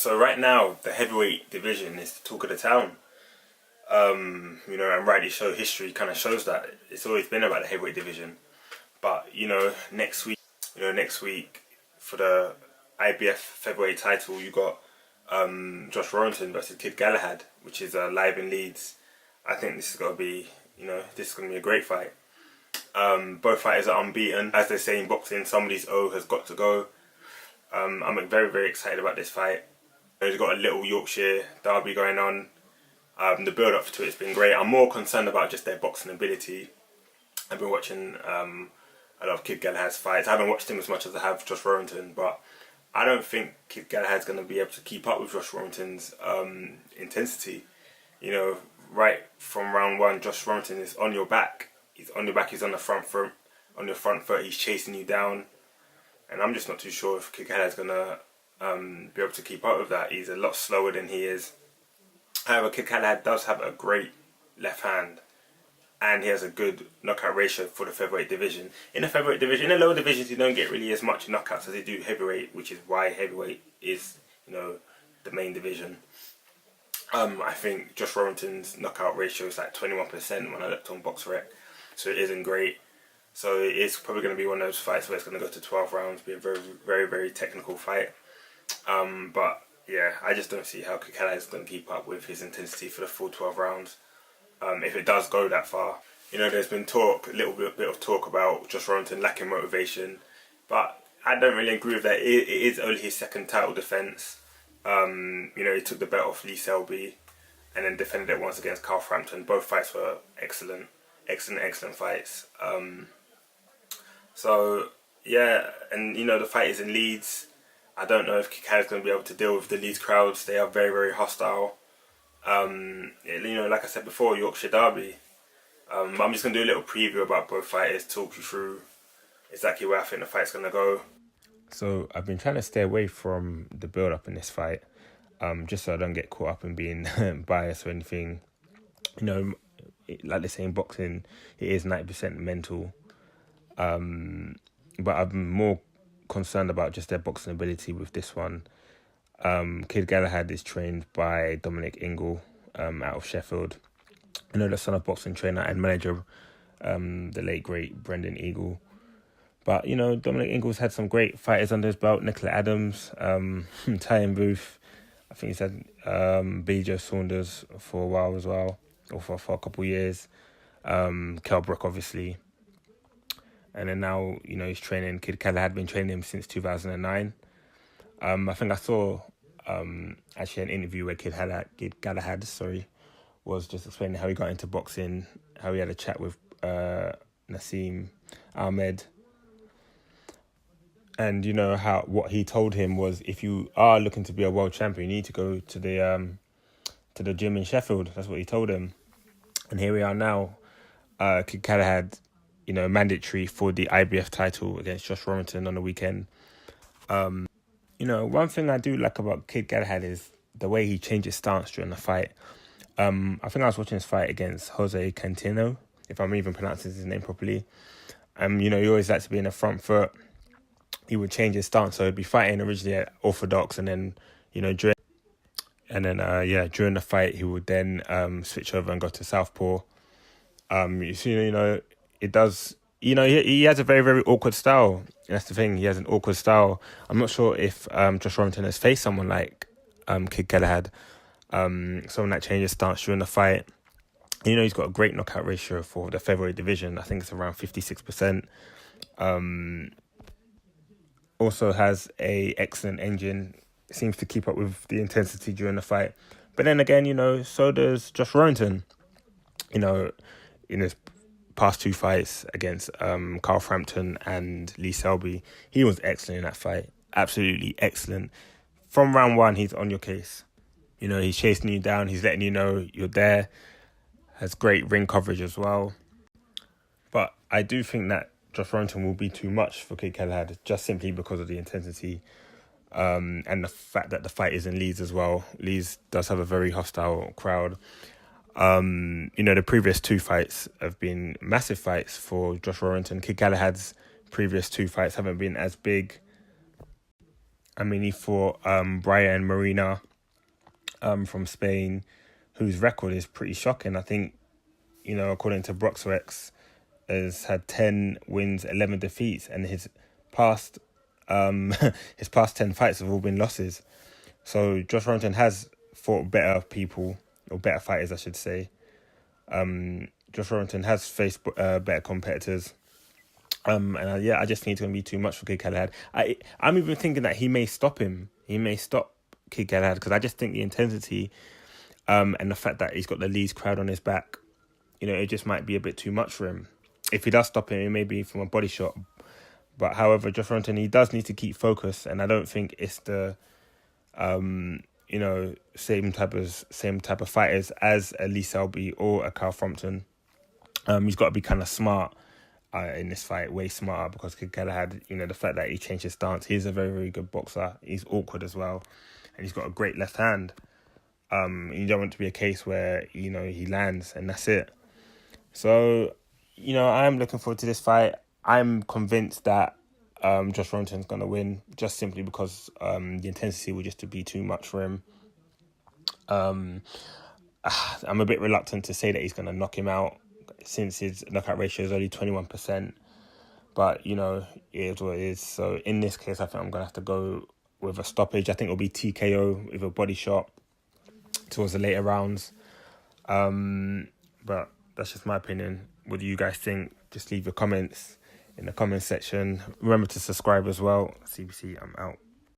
So right now, the heavyweight division is the talk of the town. And rightly so, history kind of shows that it's always been about the heavyweight division. But next week for the IBF featherweight title, you got Josh Warrington versus Kid Galahad, which is live in Leeds. I think this is gonna be, a great fight. Both fighters are unbeaten, as they say in boxing. Somebody's O has got to go. I'm very, very excited about this fight. They've got a little Yorkshire derby going on. The build-up to it's been great. I'm more concerned about just their boxing ability. I've been watching a lot of Kid Galahad's fights. I haven't watched him as much as I have Josh Warrington, but I don't think Kid Galahad's going to be able to keep up with Josh Warrington's intensity. Right from round one, Josh Warrington is on your back. He's on your back. He's on the front foot. On your front foot, he's chasing you down, and I'm just not too sure if Kid Galahad's going to be able to keep up with that. He's a lot slower than he is. However, Kid Galahad does have a great left hand, and he has a good knockout ratio for the featherweight division. In the featherweight division, in the lower divisions, you don't get really as much knockouts as they do heavyweight, which is why heavyweight is, the main division. I think Josh Warrington's knockout ratio is like 21% when I looked on BoxRec, so it isn't great. So it's probably going to be one of those fights where it's going to go to 12 rounds, be a very, very, very technical fight. But yeah, I just don't see how Kid Galahad is going to keep up with his intensity for the full 12 rounds. If it does go that far. There's been a little bit of talk about Josh Warrington lacking motivation, but I don't really agree with that. It is only his second title defence. He took the belt off Lee Selby and then defended it once against Carl Frampton. Both fights were excellent fights. So yeah, and the fight is in Leeds. I don't know if Kid Galahad's going to be able to deal with the Leeds crowds. They are very, very hostile. Like I said before, Yorkshire derby. I'm just going to do a little preview about both fighters, talk you through exactly where I think the fight's going to go. So I've been trying to stay away from the build-up in this fight, just so I don't get caught up in being biased or anything. Like they say in boxing, it is 90% mental. But I'm more concerned about just their boxing ability with this one. Kid Galahad is trained by Dominic Ingle out of Sheffield. The son of boxing trainer and manager, the late great Brendan Eagle. But Dominic Ingle's had some great fighters under his belt. Nicola Adams, Ty Booth. I think he's had B.J. Saunders for a while as well, or for a couple of years. Kell Brook, obviously. And then now, he's training. Kid Galahad been training him since 2009. I think I saw actually an interview where Kid Galahad was just explaining how he got into boxing, how he had a chat with Nassim Ahmed. And what he told him was, if you are looking to be a world champion, you need to go to the gym in Sheffield. That's what he told him. And here we are now. Kid Galahad, mandatory for the IBF title against Josh Warrington on the weekend. One thing I do like about Kid Galahad is the way he changed his stance during the fight. I think I was watching his fight against Jose Cantino, if I'm even pronouncing his name properly. He always likes to be in the front foot. He would change his stance, so he'd be fighting originally at orthodox, and then during the fight he would then switch over and go to southpaw. It does. He has a very, very awkward style. That's the thing. He has an awkward style. I'm not sure if Josh Warrington has faced someone like Kid Galahad, someone that changes stance during the fight. He's got a great knockout ratio for the featherweight division. I think it's around 56%. Also has a excellent engine. Seems to keep up with the intensity during the fight. But then again, so does Josh Warrington. In his past two fights against Carl Frampton and Lee Selby, he was excellent in that fight. Absolutely excellent. From round one, he's on your case. He's chasing you down. He's letting you know you're there. Has great ring coverage as well. But I do think that Josh Warrington will be too much for Kid Galahad, just simply because of the intensity and the fact that the fight is in Leeds as well. Leeds does have a very hostile crowd. The previous two fights have been massive fights for Josh Warrington. Kid Galahad's previous two fights haven't been as big. I mean, he fought Brian Marina from Spain, whose record is pretty shocking. I think, according to Broxrex, has had 10 wins, 11 defeats, and past his past 10 fights have all been losses. So Josh Warrington has fought better people, or better fighters, I should say. Josh Warrington has faced better competitors. I just think it's going to be too much for Kid Galahad. I'm even thinking that he may stop him. He may stop Kid Galahad, because I just think the intensity and the fact that he's got the Leeds crowd on his back, it just might be a bit too much for him. If he does stop him, it may be from a body shot. But however, Josh Warrington, he does need to keep focus, and I don't think it's the same type of fighters as a Lee Selby or a Carl Frampton. He's got to be kind of smart in this fight, way smarter, because Kid Galahad, the fact that he changed his stance, he's a very, very good boxer. He's awkward as well, and he's got a great left hand. You don't want it to be a case where, he lands and that's it. So, I am looking forward to this fight. I'm convinced that Josh Warrington's going to win, just simply because the intensity will just be too much for him. I'm a bit reluctant to say that he's going to knock him out, since his knockout ratio is only 21%. But, it is what it is. So in this case, I think I'm going to have to go with a stoppage. I think it'll be TKO with a body shot towards the later rounds. But that's just my opinion. What do you guys think? Just leave your comments in the comment section. Remember to subscribe as well. CBC, I'm out.